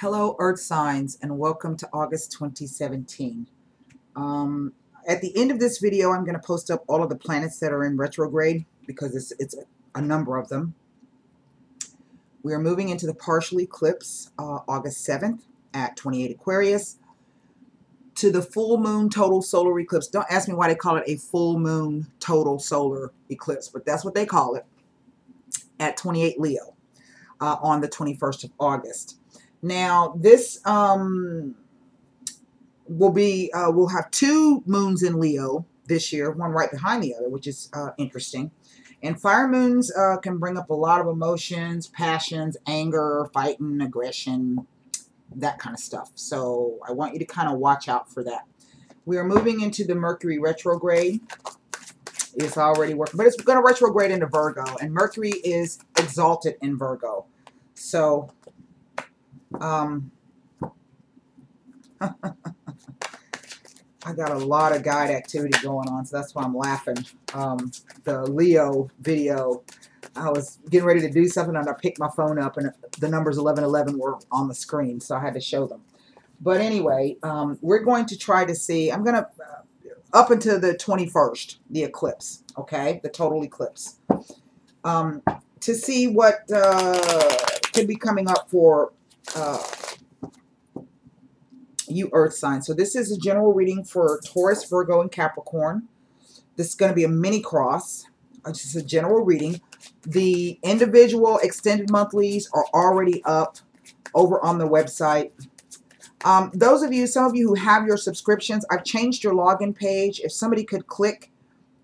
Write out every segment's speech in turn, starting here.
Hello, Earth signs, and welcome to August 2017. At the end of this video, I'm going to post up all of the planets that are in retrograde because it's a number of them. We are moving into the partial eclipse August 7th at 28 Aquarius to the full moon total solar eclipse. Don't ask me why they call it a full moon total solar eclipse, but that's what they call it, at 28 Leo on the 21st of August. Now, this will be, we'll have two moons in Leo this year, one right behind the other, which is interesting. And fire moons can bring up a lot of emotions, passions, anger, fighting, aggression, that kind of stuff. So I want you to kind of watch out for that. We are moving into the Mercury retrograde. It's already working, but it's going to retrograde into Virgo, and Mercury is exalted in Virgo. So I got a lot of guide activity going on, so that's why I'm laughing. The Leo video, I was getting ready to do something, and I picked my phone up, and the numbers 1111 were on the screen, so I had to show them. But anyway, we're going to try to see, I'm going to, up until the 21st, the eclipse, okay, the total eclipse, to see what could be coming up for you Earth signs. So this is a general reading for Taurus, Virgo, and Capricorn. This is going to be a mini cross. Just a general reading. The individual extended monthlies are already up over on the website. Those of you, some of you who have your subscriptions, I've changed your login page. If somebody could click,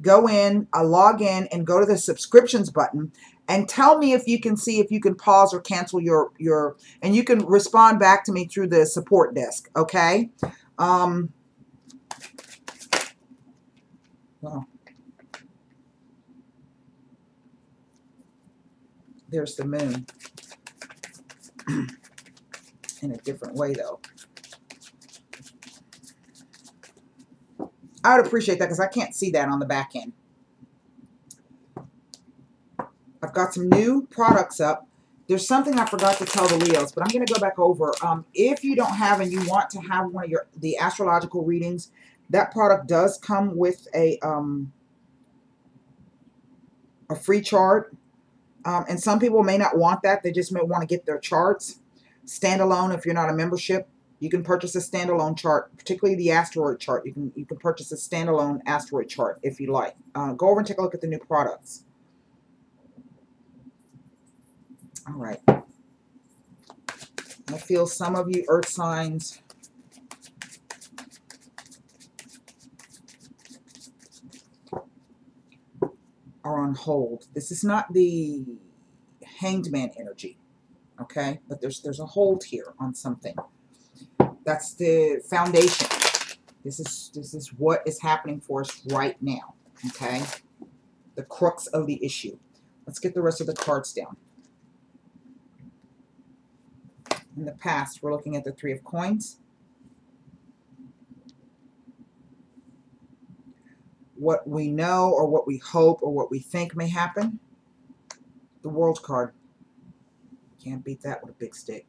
go in, log in, and go to the subscriptions button, and tell me if you can see if you can pause or cancel your and you can respond back to me through the support desk, okay? Well, there's the moon in a different way, though. I would appreciate that because I can't see that on the back end. I've got some new products up. There's something I forgot to tell the Leos, but I'm going to go back over. If you don't have and you want to have one of the astrological readings, that product does come with a free chart. And some people may not want that. They just may want to get their charts standalone. If you're not a membership, you can purchase a standalone chart, particularly the asteroid chart. You can purchase a standalone asteroid chart if you like. Go over and take a look at the new products. All right. I feel some of you Earth signs are on hold. This is not the Hanged Man energy, okay? But there's a hold here on something. That's the foundation. This is what is happening for us right now, okay? The crux of the issue. Let's get the rest of the cards down. In the past, we're looking at the Three of Coins. What we know or what we hope or what we think may happen. The World card. Can't beat that with a big stick.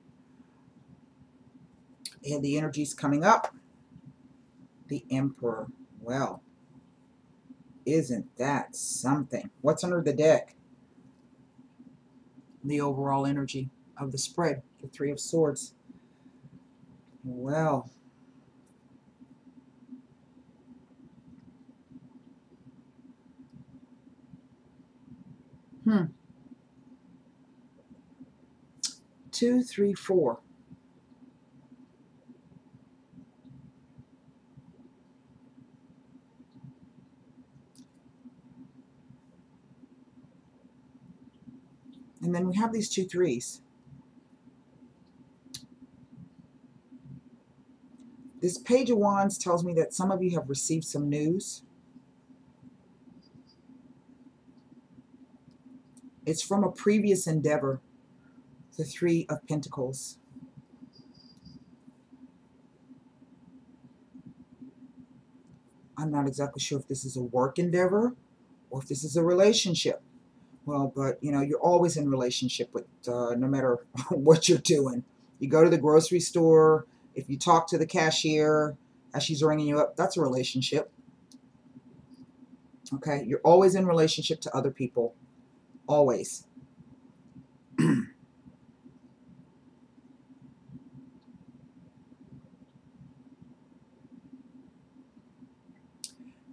And the energies coming up. The Emperor. Well, isn't that something? What's under the deck? The overall energy of the spread. The Three of Swords. Well, two, three, four. And then we have these two threes. This Page of Wands tells me that some of you have received some news. It's from a previous endeavor. The Three of Pentacles. I'm not exactly sure if this is a work endeavor or if this is a relationship. Well, but, you know, you're always in relationship with, no matter what you're doing. You go to the grocery store, if you talk to the cashier as she's ringing you up, that's a relationship. Okay? You're always in relationship to other people. Always.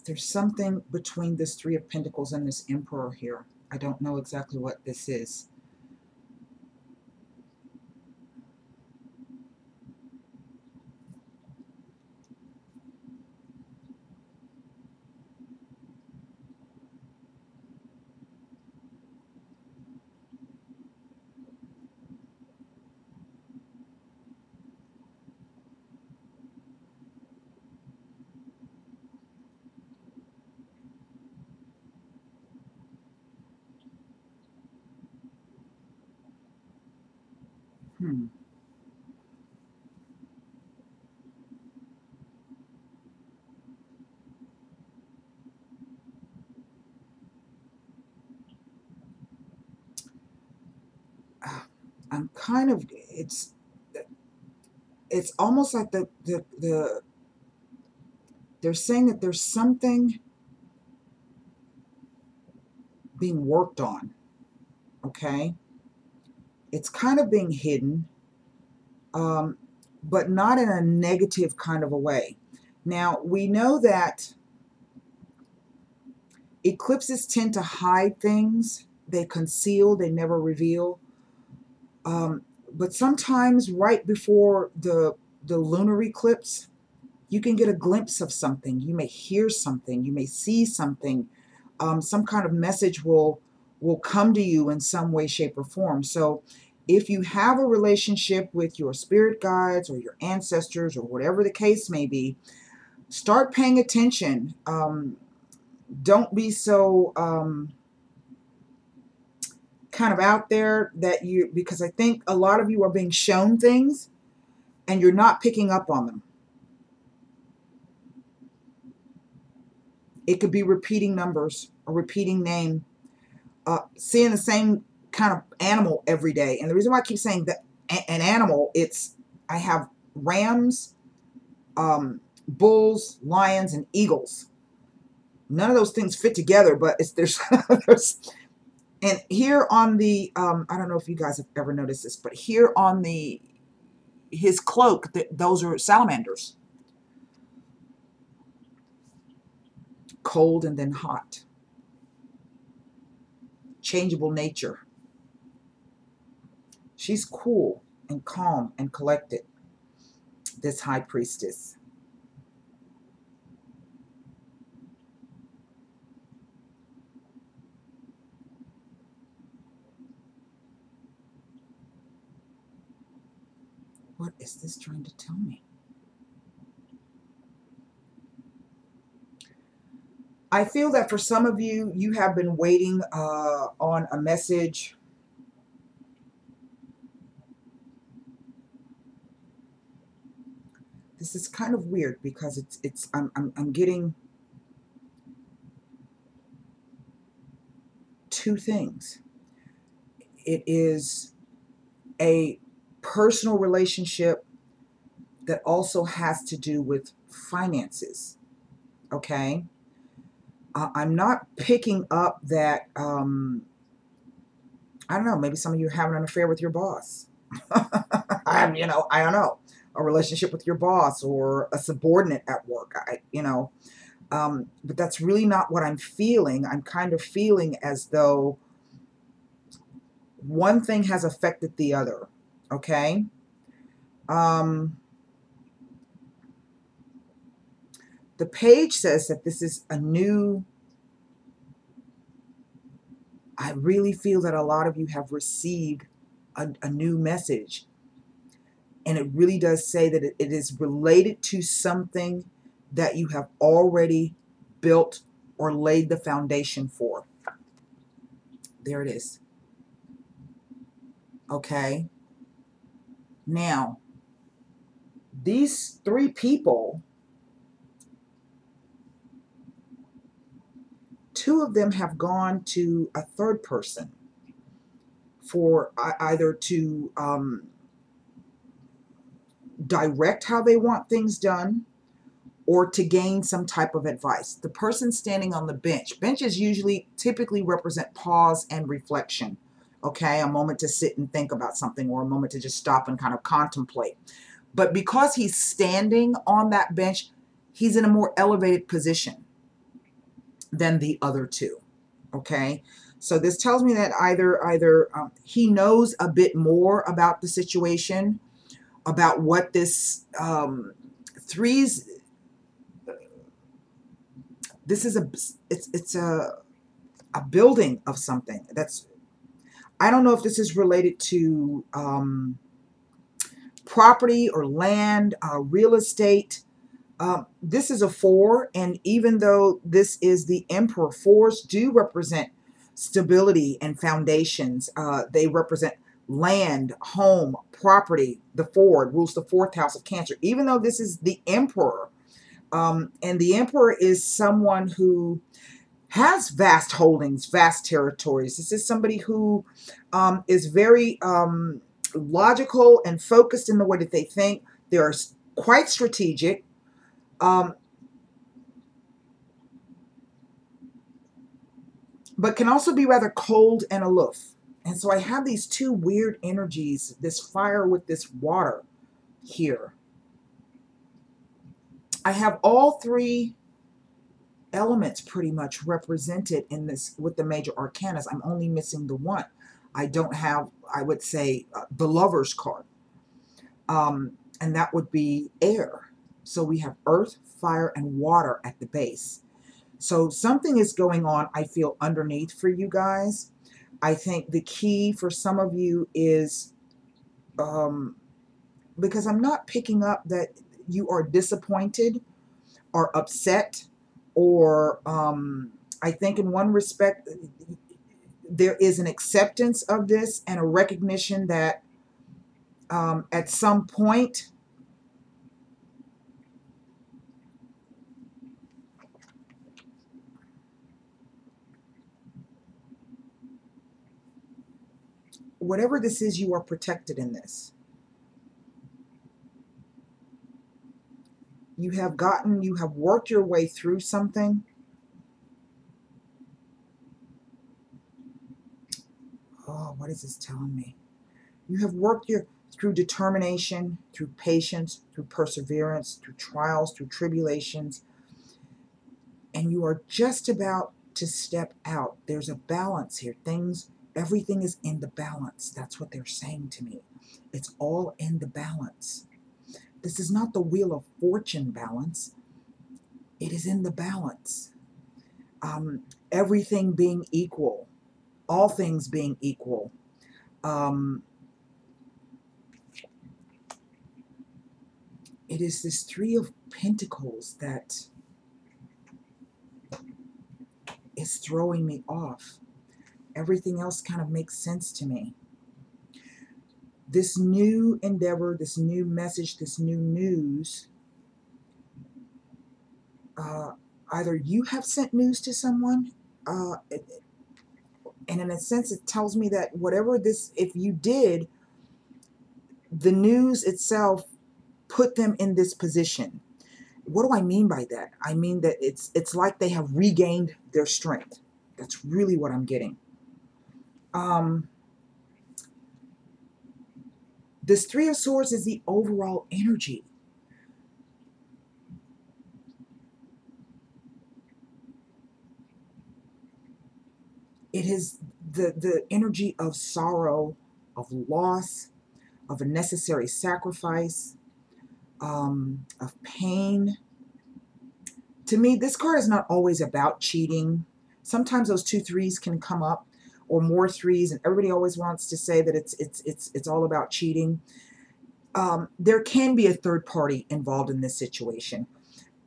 There's something between this Three of Pentacles and this Emperor here. I don't know exactly what this is. Hmm. I'm kind of, it's almost like they're saying that there's something being worked on, okay? It's kind of being hidden, but not in a negative kind of a way. Now, we know that eclipses tend to hide things. They conceal, they never reveal. But sometimes right before the lunar eclipse, you can get a glimpse of something. You may hear something. You may see something. Some kind of message will come to you in some way, shape, or form. So if you have a relationship with your spirit guides or your ancestors or whatever the case may be, start paying attention. Don't be so kind of out there that you, because I think a lot of you are being shown things and you're not picking up on them. It could be repeating numbers, a repeating name, seeing the same kind of animal every day. And the reason why I keep saying that an animal, it's, I have rams, bulls, lions, and eagles. None of those things fit together, but it's there's and here on the I don't know if you guys have ever noticed this, but here on the his cloak, those are salamanders. Cold and then hot. Changeable nature. She's cool and calm and collected, this high priestess. What is this trying to tell me? I feel that for some of you, you have been waiting on a message. This is kind of weird because I'm getting two things. It is a personal relationship that also has to do with finances. Okay, I'm not picking up that. I don't know. Maybe some of you are having an affair with your boss. I don't know, a relationship with your boss or a subordinate at work. But that's really not what I'm feeling. I'm kind of feeling as though one thing has affected the other. Okay. Um, the page says that this is a new. I really feel that a lot of you have received a new message. And it really does say that it is related to something that you have already built or laid the foundation for. There it is. Okay. Now, these three people, two of them have gone to a third person for either to direct how they want things done, or to gain some type of advice. The person standing on the bench. Benches usually typically represent pause and reflection. Okay, a moment to sit and think about something, or a moment to just stop and kind of contemplate. But because he's standing on that bench, he's in a more elevated position than the other two. Okay, so this tells me that either he knows a bit more about the situation, about what this threes. This is it's a building of something. That's, I don't know if this is related to property or land, real estate. This is a 4, and even though this is the Emperor, 4s do represent stability and foundations. They represent land, home, property. The 4 rules the 4th house of Cancer. Even though this is the Emperor, and the Emperor is someone who has vast holdings, vast territories. This is somebody who is very logical and focused in the way that they think. They are quite strategic. But can also be rather cold and aloof. And so I have these two weird energies, this fire with this water here. I have all 3 elements pretty much represented in this with the major arcanas. I'm only missing the 1. I don't have, I would say, the Lover's card. And that would be air. So we have earth, fire, and water at the base. So something is going on, I feel, underneath for you guys. I think the key for some of you is, because I'm not picking up that you are disappointed or upset, or I think in one respect, there is an acceptance of this and a recognition that at some point, whatever this is, you are protected in this. You have worked your way through something. Oh, what is this telling me? You have worked through determination, through patience, through perseverance, through trials, through tribulations, and you are just about to step out. There's a balance here. Everything is in the balance. That's what they're saying to me. It's all in the balance. This is not the Wheel of Fortune balance. It is in the balance. Everything being equal, all things being equal. It is this 3 of Pentacles that is throwing me off. Everything else kind of makes sense to me. This new endeavor, this new message, this new news, either you have sent news to someone, and in a sense it tells me that whatever this, if you did, the news itself put them in this position. What do I mean by that? I mean that it's like they have regained their strength. That's really what I'm getting. This 3 of Swords is the overall energy. It is the energy of sorrow, of loss, of a necessary sacrifice, of pain. To me, this card is not always about cheating. Sometimes those 2 3s can come up, or more 3s, and everybody always wants to say that it's all about cheating. There can be a third party involved in this situation.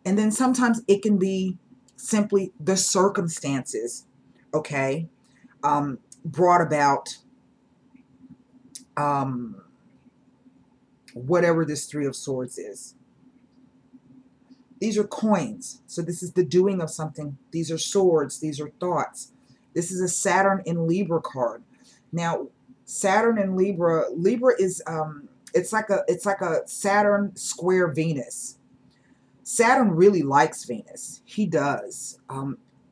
And then sometimes it can be simply the circumstances, okay, brought about whatever this 3 of Swords is. These are coins. So this is the doing of something. These are swords. These are thoughts. This is a Saturn in Libra card. Now, Saturn in Libra is it's like a Saturn square Venus. Saturn really likes Venus. He does.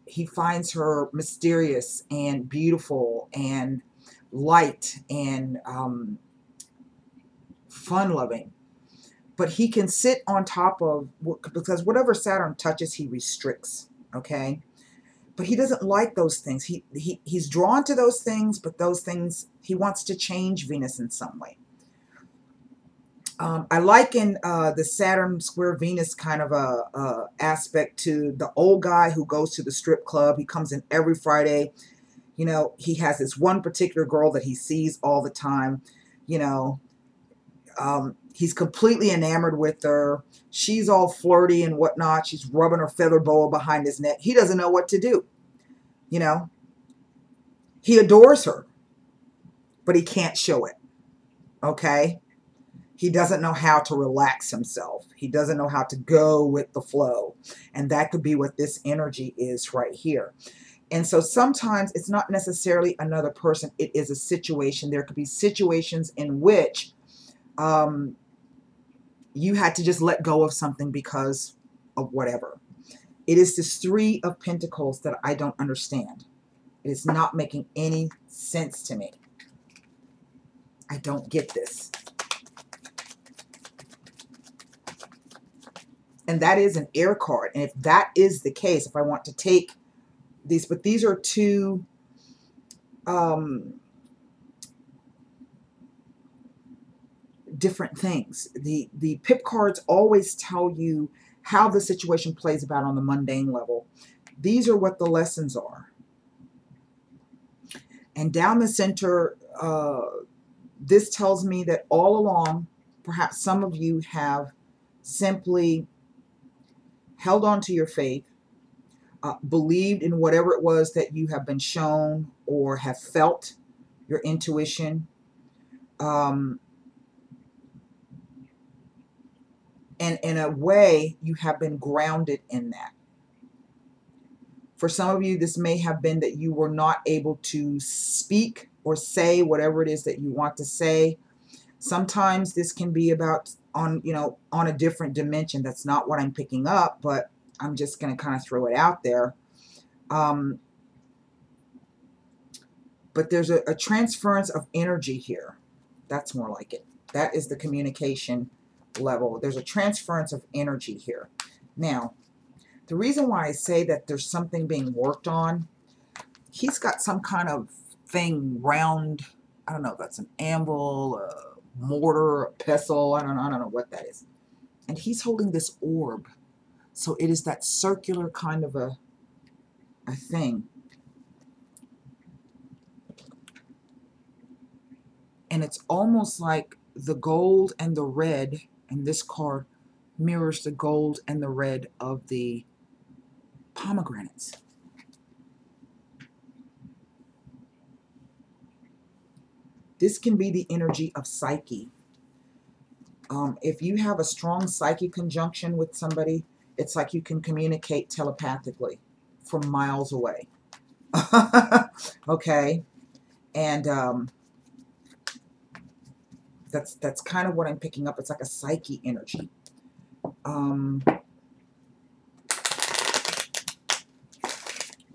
He finds her mysterious and beautiful and light and fun-loving. But he can sit on top of, because whatever Saturn touches, he restricts, okay? But he doesn't like those things. He's drawn to those things, but those things, he wants to change Venus in some way. I liken the Saturn square Venus kind of a aspect to the old guy who goes to the strip club. He comes in every Friday. You know, he has this one particular girl that he sees all the time. You know, he's completely enamored with her. She's all flirty and whatnot. She's rubbing her feather boa behind his neck. He doesn't know what to do. You know, he adores her, but he can't show it. Okay? He doesn't know how to relax himself. He doesn't know how to go with the flow. And that could be what this energy is right here. And so sometimes it's not necessarily another person. It is a situation. There could be situations in which you had to just let go of something because of whatever. It is this Three of Pentacles that I don't understand. It is not making any sense to me. I don't get this. And that is an air card. And if that is the case, if I want to take these, but these are two different things. The pip cards always tell you how the situation plays about on the mundane level. These are what the lessons are. And down the center, this tells me that all along, perhaps some of you have simply held on to your faith, believed in whatever it was that you have been shown or have felt, your intuition. And in a way, you have been grounded in that. For some of you, this may have been that you were not able to speak or say whatever it is that you want to say. Sometimes this can be about on a different dimension. That's not what I'm picking up, but I'm just going to kind of throw it out there. But there's a transference of energy here. That's more like it. That is the communication level. There's a transference of energy here. Now, the reason why I say that there's something being worked on, he's got some kind of thing round, I don't know if that's an anvil, a mortar, a pestle, I don't know what that is. And he's holding this orb. So it is that circular kind of a thing. And it's almost like the gold and the red, and this card mirrors the gold and the red of the pomegranates. This can be the energy of Psyche. If you have a strong Psyche conjunction with somebody, it's like you can communicate telepathically from miles away. Okay? And that's kind of what I'm picking up. It's like a Psyche energy.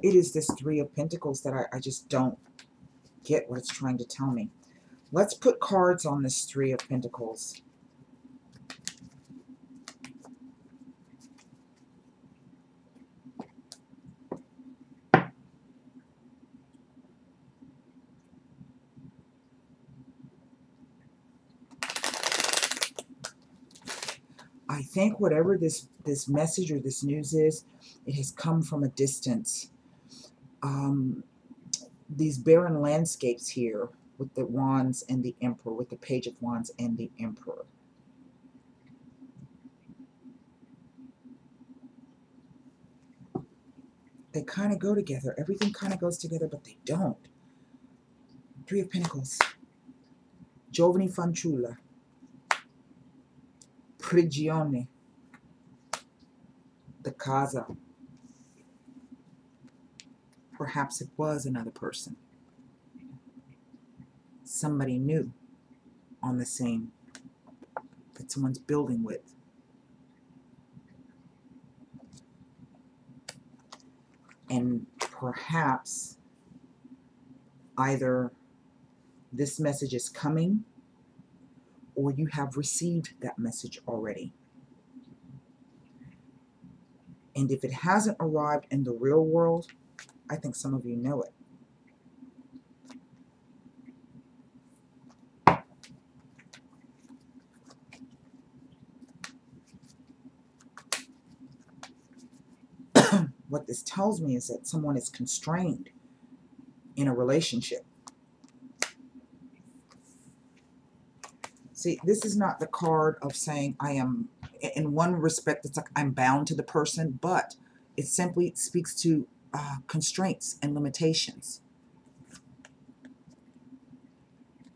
It is this Three of Pentacles that I just don't get what it's trying to tell me. Let's put cards on this Three of Pentacles. I think whatever this message or this news is, it has come from a distance. These barren landscapes here with the Wands and the Emperor, with the Page of Wands and the Emperor. They kind of go together. Everything kind of goes together, but they don't. Three of Pentacles. Giovani fanciulla. Prigione. The casa. Perhaps it was another person. Somebody new on the same that someone's building with. And perhaps either this message is coming or you have received that message already. And if it hasn't arrived in the real world, I think some of you know it. What this tells me is that someone is constrained in a relationship. See, this is not the card of saying I am, in one respect, it's like I'm bound to the person, but it simply speaks to constraints and limitations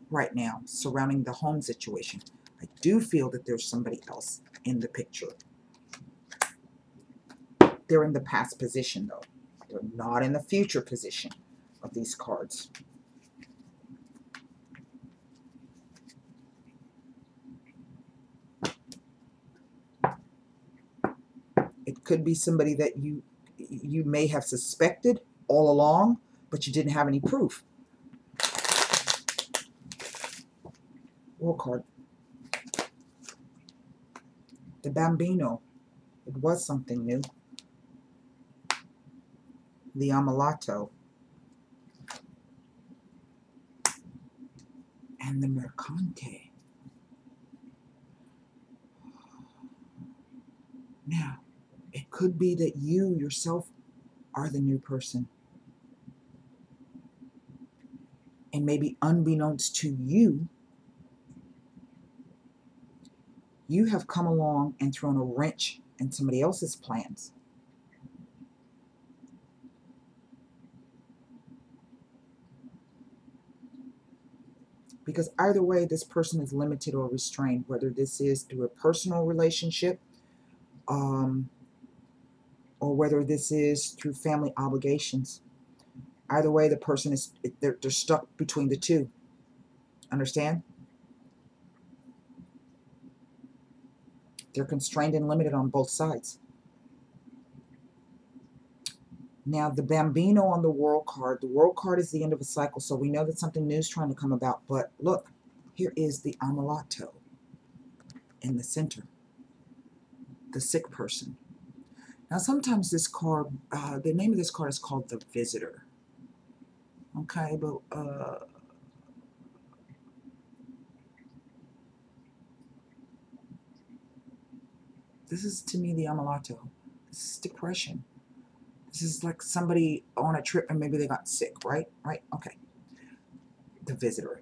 right now surrounding the home situation. I do feel that there's somebody else in the picture. They're in the past position, though. They're not in the future position of these cards. It could be somebody that you may have suspected all along, but you didn't have any proof. World card. The Bambino. It was something new. The Ammalato. And the Mercante. Now, it could be that you yourself are the new person. And maybe unbeknownst to you, you have come along and thrown a wrench in somebody else's plans. Because either way, this person is limited or restrained, whether this is through a personal relationship, or whether this is through family obligations. Either way, the person is, they're stuck between the two. Understand? They're constrained and limited on both sides. Now, the Bambino on the World card. The World card is the end of a cycle, so we know that something new is trying to come about. But look, here is the Ammalato in the center. The sick person. Now, sometimes this card, the name of this card is called the Visitor. Okay, but this is, to me, the Ammalato. This is depression. This is like somebody on a trip and maybe they got sick, right? Right? Okay. The Visitor.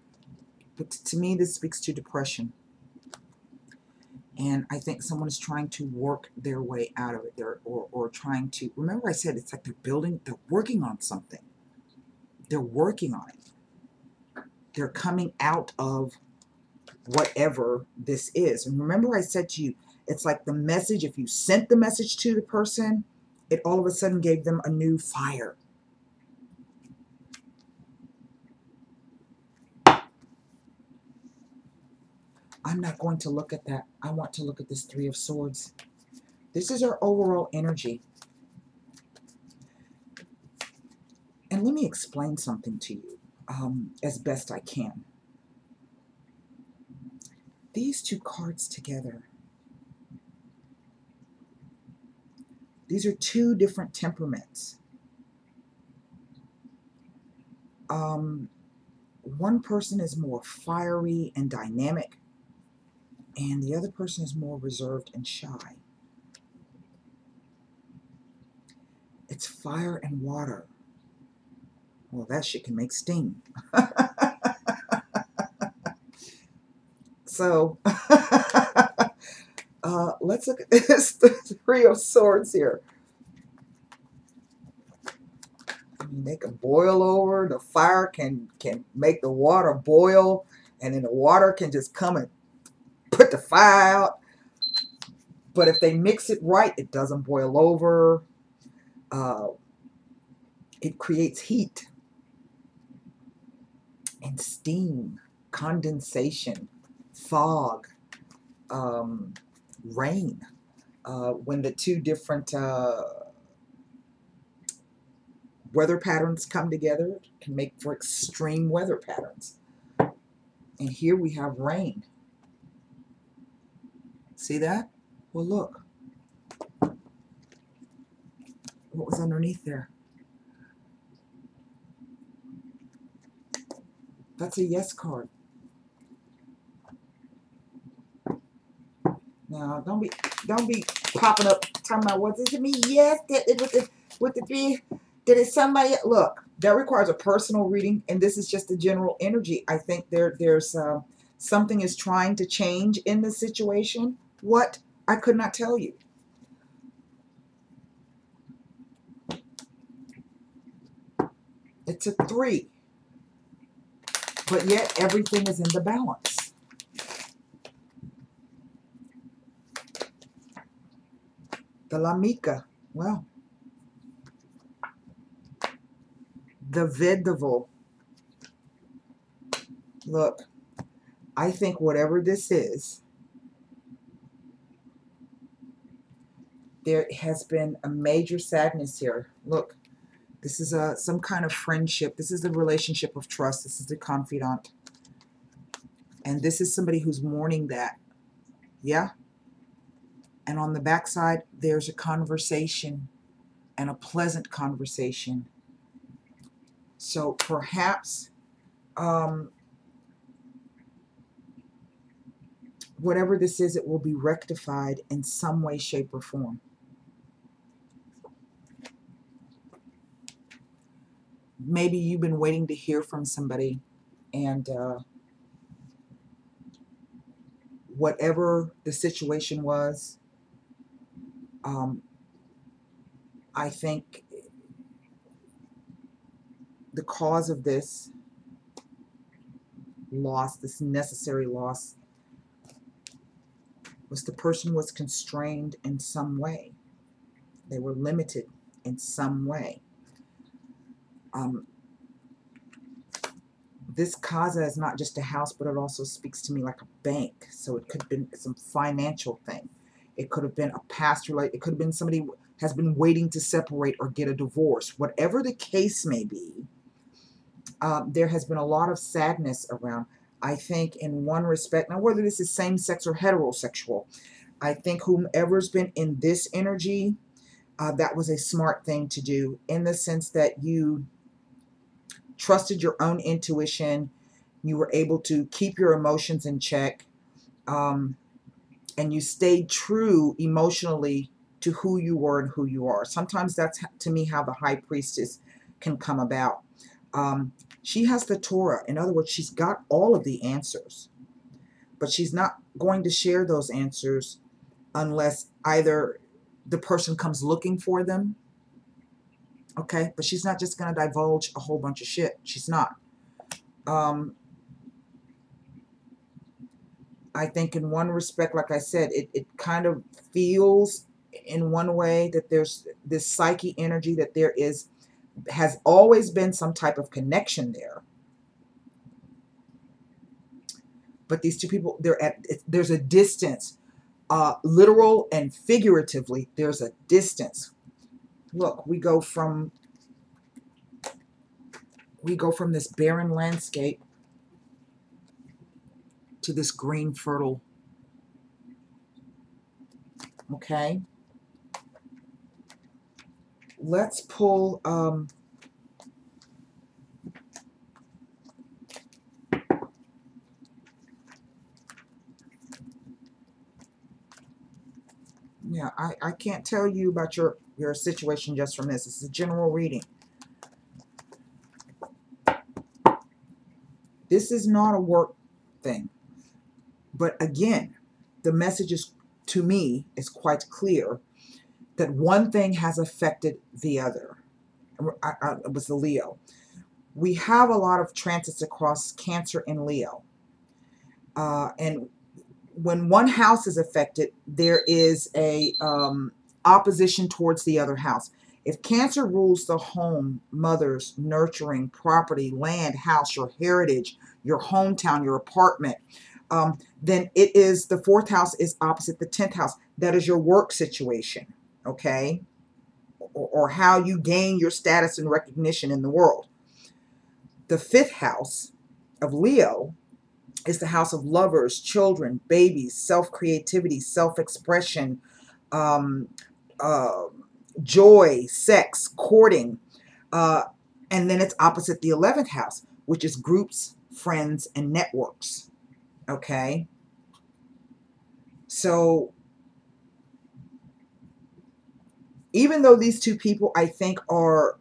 But to me, this speaks to depression. And I think someone is trying to work their way out of it. Or trying to, remember I said it's like they're working on something. They're working on it. They're coming out of whatever this is. And remember I said to you, it's like the message, if you sent the message to the person, it all of a sudden gave them a new fire. I'm not going to look at that. I want to look at this Three of Swords. This is our overall energy. And let me explain something to you as best I can. These two cards together, these are two different temperaments. One person is more fiery and dynamic, and the other person is more reserved and shy. It's fire and water. Well, that shit can make steam. So, let's look at this Three of Swords here. I mean, they can boil over. The fire can make the water boil, and then the water can just come and put the fire out. But if they mix it right, it doesn't boil over. It creates heat and steam, condensation, fog, rain. When the two different weather patterns come together, it can make for extreme weather patterns. And here we have rain. See that? Well, look. What was underneath there? That's a yes card. Now, don't be popping up talking about what does it mean? Yes, with the three. Did it somebody look? That requires a personal reading, and this is just a general energy. I think there's something is trying to change in the situation. What? I could not tell you. It's a 3, but yet everything is in the balance. The Lamika, well, the Vedaval. Look, I think whatever this is, there has been a major sadness here. Look, this is some kind of friendship. This is the relationship of trust. This is the confidant. And this is somebody who's mourning that. Yeah? And on the backside, there's a conversation, and a pleasant conversation. So perhaps whatever this is, it will be rectified in some way, shape, or form. Maybe you've been waiting to hear from somebody, and whatever the situation was, I think the cause of this loss, this necessary loss, was the person was constrained in some way. They were limited in some way. This casa is not just a house, but it also speaks to me like a bank. So it could have been some financial thing. It could have been a past relationship. It could have been somebody who has been waiting to separate or get a divorce. Whatever the case may be, there has been a lot of sadness around. I think in one respect, now whether this is same-sex or heterosexual, I think whomever's been in this energy, that was a smart thing to do, in the sense that you trusted your own intuition, you were able to keep your emotions in check, and you stayed true emotionally to who you were and who you are. Sometimes that's, to me, how the High Priestess can come about. She has the Torah. In other words, she's got all of the answers, but she's not going to share those answers unless either the person comes looking for them. Okay, but she's not just going to divulge a whole bunch of shit. She's not. I think in one respect, like I said, it kind of feels in one way that there's this psyche energy, that there has always been some type of connection there. But these two people, there's a distance, literal and figuratively, there's a distance. Look, we go from this barren landscape to this green, fertile. Okay. Let's pull yeah, I can't tell you about your situation just from this. It's a general reading. This is not a work thing. But again, the message is, to me, is quite clear that one thing has affected the other. It was the Leo. We have a lot of transits across Cancer and Leo. And when one house is affected, there is a opposition towards the other house. If Cancer rules the home, mothers, nurturing, property, land, house, your heritage, your hometown, your apartment, then it is the 4th house is opposite the 10th house. That is your work situation, okay? Or how you gain your status and recognition in the world. The 5th house of Leo is the house of lovers, children, babies, self-creativity, self-expression, um, uh, joy, sex, courting. And then it's opposite the 11th house, which is groups, friends, and networks. Okay? So even though these two people, I think, are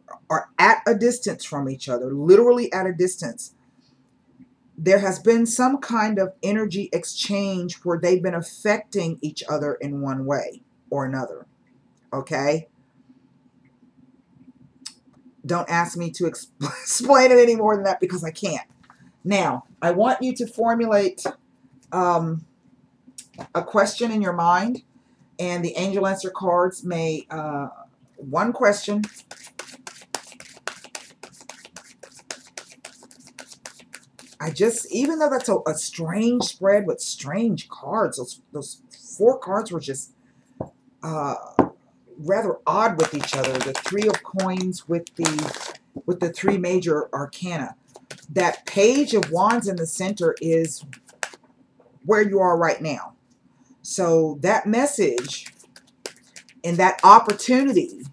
at a distance from each other, literally at a distance, there has been some kind of energy exchange where they've been affecting each other in one way or another. Okay? Don't ask me to explain it any more than that because I can't. Now, I want you to formulate a question in your mind, and the angel answer cards may, one question. Even though that's a strange spread with strange cards, those 4 cards were just rather odd with each other. The 3 of coins with the 3 major arcana. That page of wands in the center is where you are right now. So that message and that opportunity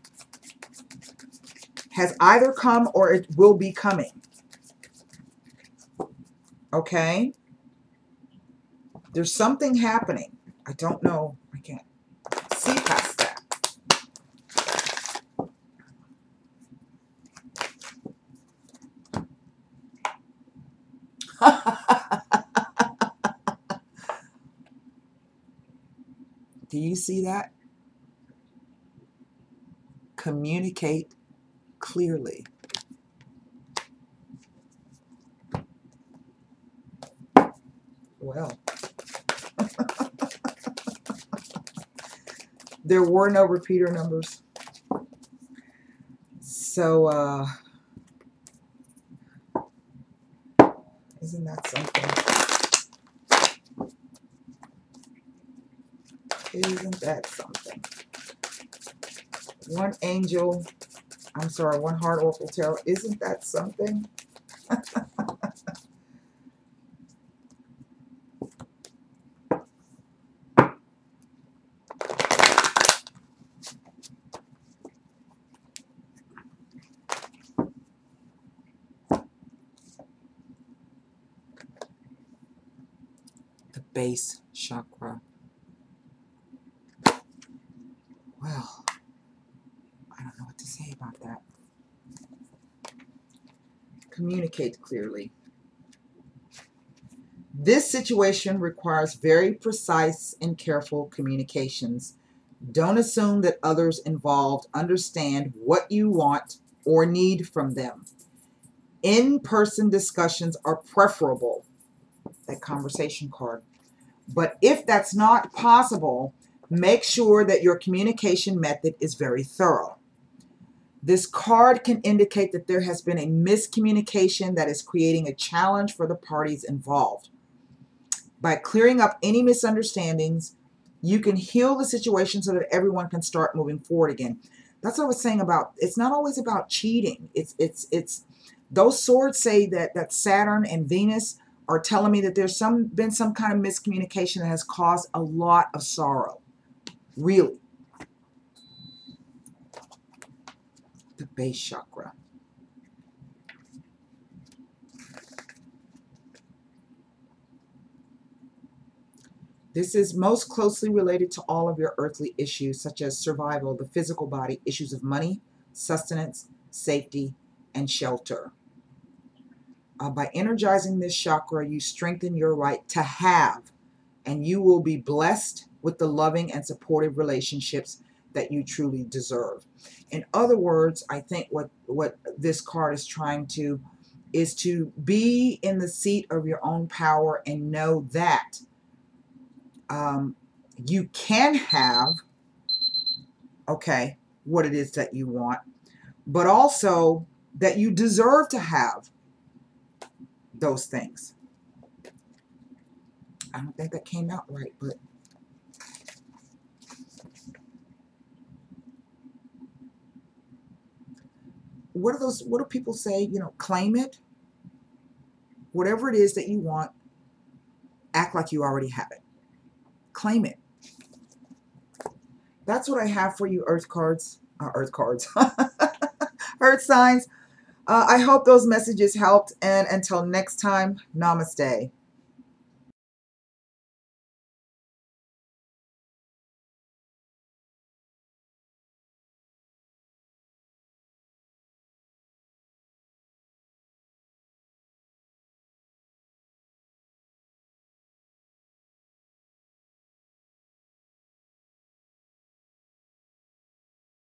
has either come or it will be coming. Okay? There's something happening. I don't know. I can't see past that. Do you see that? Communicate clearly. Well, there were no repeater numbers. So, isn't that something? Isn't that something? One angel, I'm sorry, one heart oracle tarot. Isn't that something? The base chakra. Well, I don't know what to say about that. Communicate clearly. This situation requires very precise and careful communications. Don't assume that others involved understand what you want or need from them. In-person discussions are preferable. That conversation card. But if that's not possible, make sure that your communication method is very thorough. This card can indicate that there has been a miscommunication that is creating a challenge for the parties involved. By clearing up any misunderstandings, you can heal the situation so that everyone can start moving forward again. That's what I was saying about, it's not always about cheating. It's those swords say that Saturn and Venus are telling me that there's been some kind of miscommunication that has caused a lot of sorrow. Really. The base chakra. This is most closely related to all of your earthly issues, such as survival, the physical body, issues of money, sustenance, safety, and shelter. By energizing this chakra, you strengthen your right to have, and you will be blessed with the loving and supportive relationships that you truly deserve. In other words, I think what this card is trying to is to be in the seat of your own power and know that you can have, okay, what it is that you want, but also that you deserve to have those things. I don't think that came out right, but what do people say? You know, claim it. Whatever it is that you want, act like you already have it. Claim it. That's what I have for you, Earth cards. Earth cards. Earth signs. I hope those messages helped. And until next time, namaste.